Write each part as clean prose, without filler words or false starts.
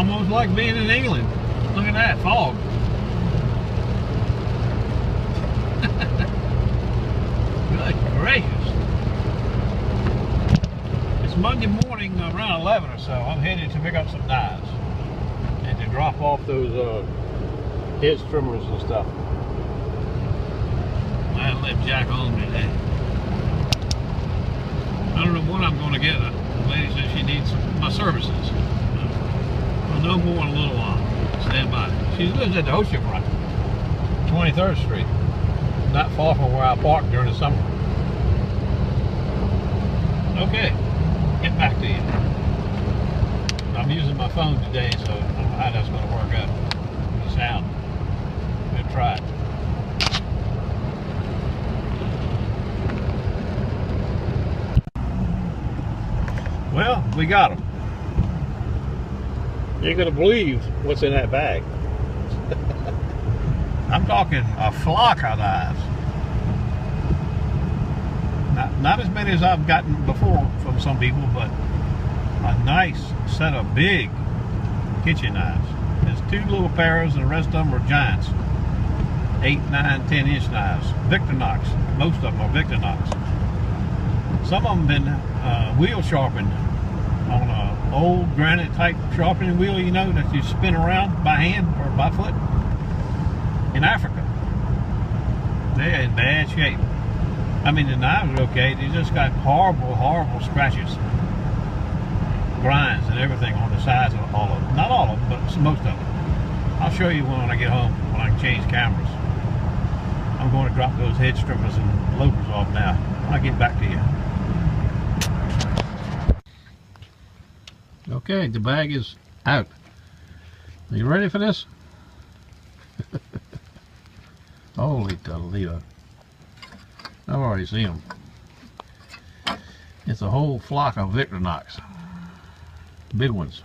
Almost like being in England. Look at that fog. Good gracious. It's Monday morning around 11 or so. I'm headed to pick up some knives and to drop off those head trimmers and stuff. I left Jack home today. I don't know what I'm going to get. The lady says she needs my services. Well, no more in a little while. Stand by. She lives at the oceanfront, 23rd Street. Not far from where I parked during the summer. Okay, get back to you. I'm using my phone today, so I don't know how that's going to work out. The sound. Good try. Well, we got them. You're going to believe what's in that bag. I'm talking a flock of knives. Not as many as I've gotten before from some people, but a nice set of big kitchen knives. There's 2 little pairs and the rest of them are giants. 8, 9, 10-inch knives. Victorinox. Most of them are Victorinox. Some of them been wheel sharpened on an old granite type sharpening wheel, you know, that you spin around by hand or by foot in Africa. They're in bad shape. I mean, the knives are okay. They just got horrible, horrible scratches, grinds, and everything on the sides of all of them. Not all of them, but most of them. I'll show you when I get home, when I can change cameras. I'm going to drop those head strippers and loopers off now. I'll get back to you. Okay, the bag is out. Are you ready for this? Holy Toledo. I've already seen them. It's a whole flock of Victorinox. Big ones.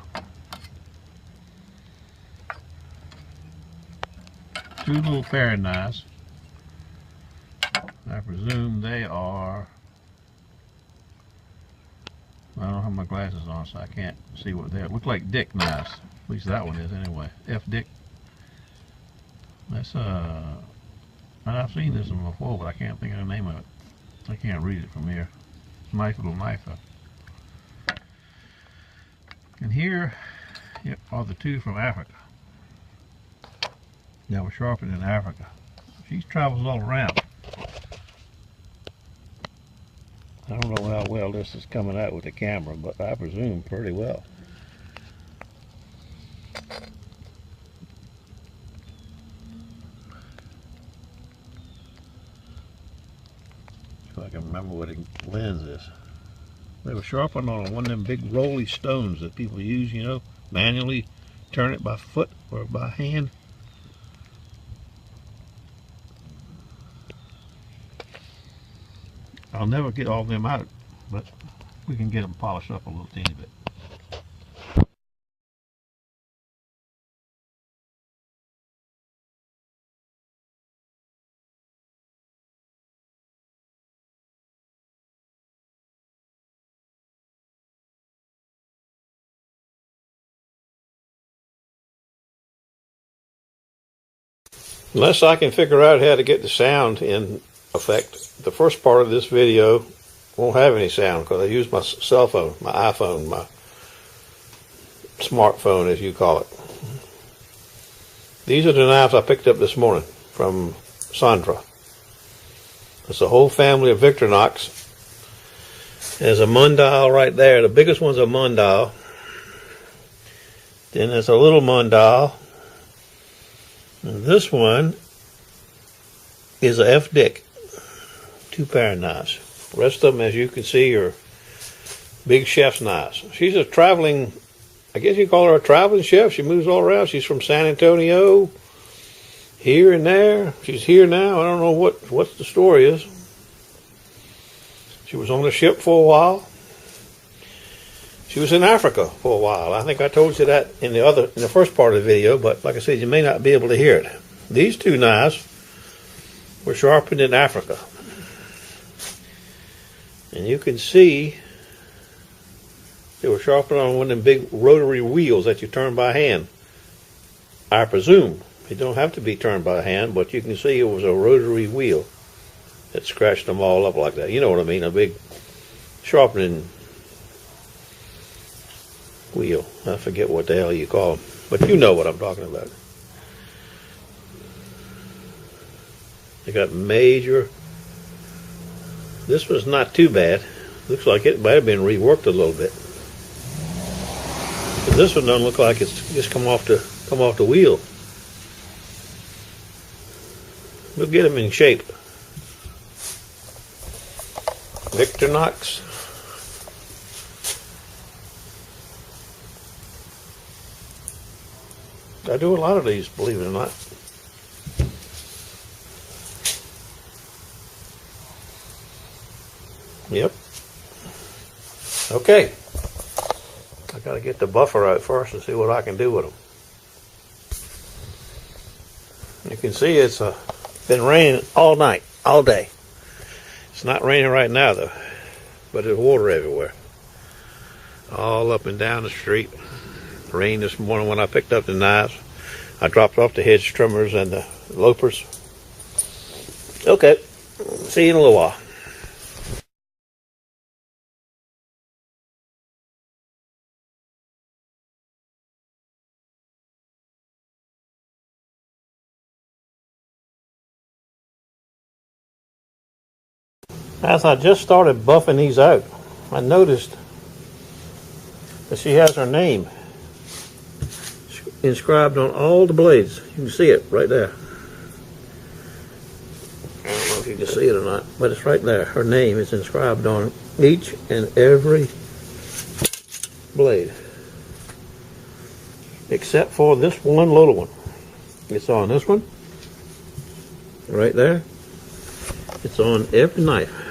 2 little paring knives. I presume they are... I don't have my glasses on, so I can't see what they are. Look like Dick knives. At least that one is anyway. F. Dick. That's I've seen this one before, but I can't think of the name of it. I can't read it from here. Nice little knife. And here are the 2 from Africa. That were sharpened in Africa. She travels all around. I don't know how well this is coming out with the camera, but I presume pretty well. If I can remember what the lens is. They were sharpened on one of them big rolly stones that people use, you know, manually turn it by foot or by hand. I'll never get all of them out, but we can get them polished up a little teeny bit. Unless I can figure out how to get the sound in effect, the first part of this video won't have any sound because I use my cell phone, my iPhone, my smartphone as you call it. These are the knives I picked up this morning from Sandra. It's a whole family of Victorinox. There's a Mundal right there. The biggest one's a Mundal. Then there's a little Mundal. And this one is a F. Dick. 2 paring knives. The rest of them, as you can see, are big chef's knives. She's a traveling, I guess you call her a traveling chef. She moves all around. She's from San Antonio, here and there. She's here now. I don't know what the story is. She was on the ship for a while. She was in Africa for a while. I think I told you that in the first part of the video, but like I said, you may not be able to hear it. These 2 knives were sharpened in Africa. And you can see They were sharpening on one of them big rotary wheels that you turn by hand. I presume. It don't have to be turned by hand, but you can see it was a rotary wheel that scratched them all up like that. You know what I mean? A big sharpening wheel. I forget what the hell you call them, but you know what I'm talking about. They got major. This was not too bad. Looks like it might have been reworked a little bit. But this one doesn't look like it's just come off the wheel. We'll get them in shape. Victorinox. I do a lot of these, believe it or not. Yep. Okay. I gotta get the buffer out first and see what I can do with them. You can see it's been raining all night, all day. It's not raining right now though, but there's water everywhere. All up and down the street. Rain this morning when I picked up the knives. I dropped off the hedge trimmers and the loopers. Okay, see you in a little while. As I just started buffing these out, I noticed that she has her name inscribed on all the blades. You can see it right there. I don't know if you can see it or not, but it's right there. Her name is inscribed on each and every blade, except for this one little one. It's on this one, right there. It's on every knife.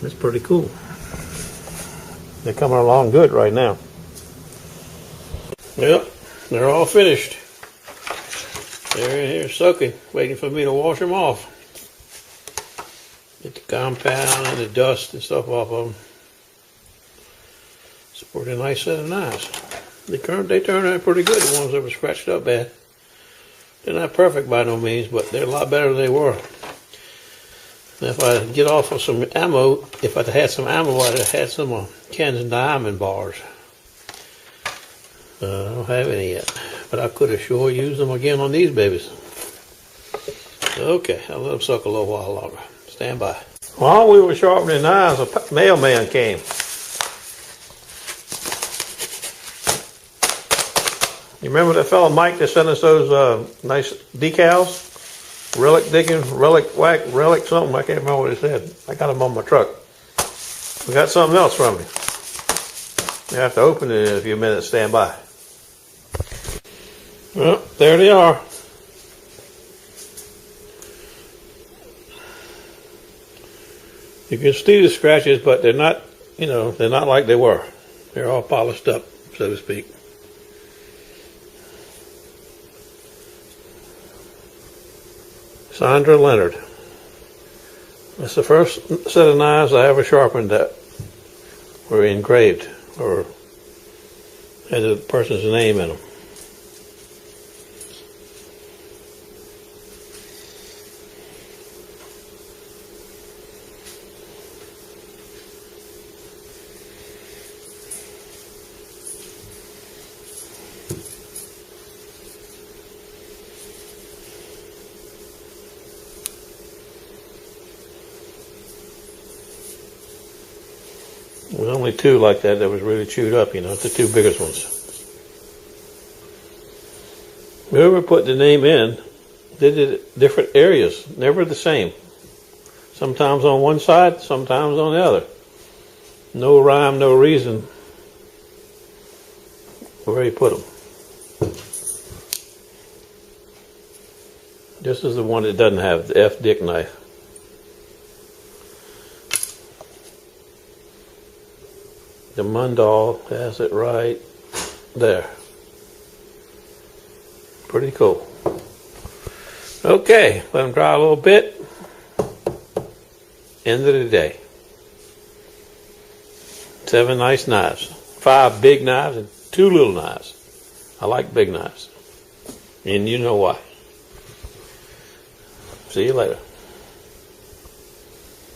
That's pretty cool. They're coming along good right now. Yep, they're all finished. They're in here soaking, waiting for me to wash them off. Get the compound and the dust and stuff off of them. It's a pretty nice set of knives. They turned out pretty good, the ones that were scratched up bad. They're not perfect by no means, but they're a lot better than they were. Now if I get off of some ammo, if I'd had some ammo, I'd have had some Kansas diamond bars. I don't have any yet, but I could have sure used them again on these babies. Okay, I'll let them soak a little while longer. Stand by. While we were sharpening knives, a mailman came. You remember that fellow Mike that sent us those nice decals? Relic digging, relic whack, relic something. I can't remember what it said. I got them on my truck. We got something else from him. You have to open it in a few minutes. Stand by. Well, there they are. You can see the scratches, but they're not, they're not like they were. They're all polished up, so to speak. Sandra Leonard. That's the first set of knives I ever sharpened that were engraved or had a person's name in them. There was only two like that was really chewed up, the two biggest ones. Whoever put the name in did it different areas, never the same. Sometimes on one side, sometimes on the other. No rhyme, no reason where he put them. This is the one that doesn't have the F. Dick knife. The Mundal has it right there. Pretty cool. Okay, let them dry a little bit. End of the day. 7 nice knives. 5 big knives and 2 little knives. I like big knives. And you know why. See you later.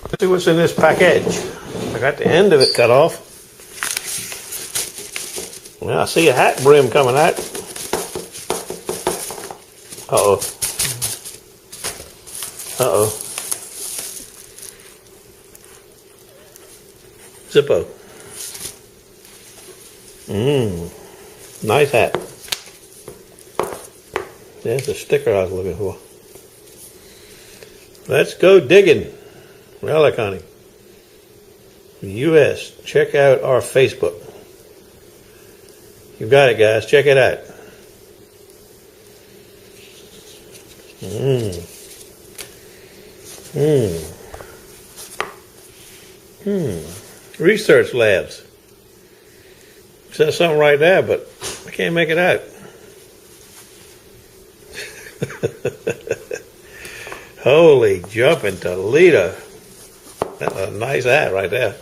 Let's see what's in this package. I got the end of it cut off. Well, I see a hat brim coming out. Uh-oh. Uh-oh. Zippo. Nice hat. There's the sticker I was looking for. Let's go digging. Relic hunting. U.S. Check out our Facebook. You got it, guys. Check it out. Research labs. It says something right there, but I can't make it out. Holy jumping Toledo. That's a nice hat right there.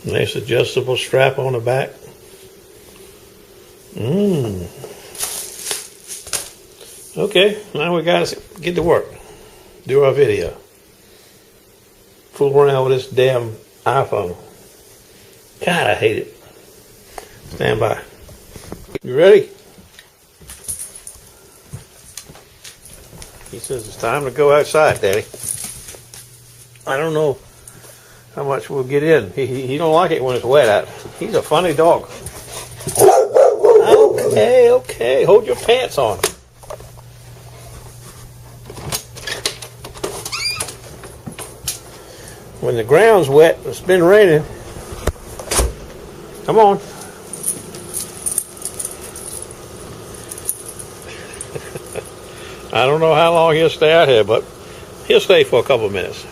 Nice adjustable strap on the back. Okay, now we gotta get to work. Do our video. Fool around with this damn iPhone. God, I hate it. Stand by. You ready? He says it's time to go outside, Daddy. I don't know how much we'll get in. He don't like it when it's wet out. He's a funny dog. Okay, okay. Hold your pants on. When the ground's wet, it's been raining. Come on. I don't know how long he'll stay out here, but he'll stay for a couple of minutes.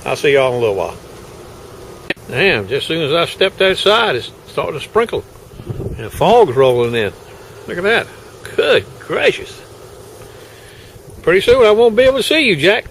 I'll see y'all in a little while. Damn, just as soon as I stepped outside, it's starting to sprinkle. And the fog's rolling in. Look at that. Good gracious. Pretty soon I won't be able to see you, Jack.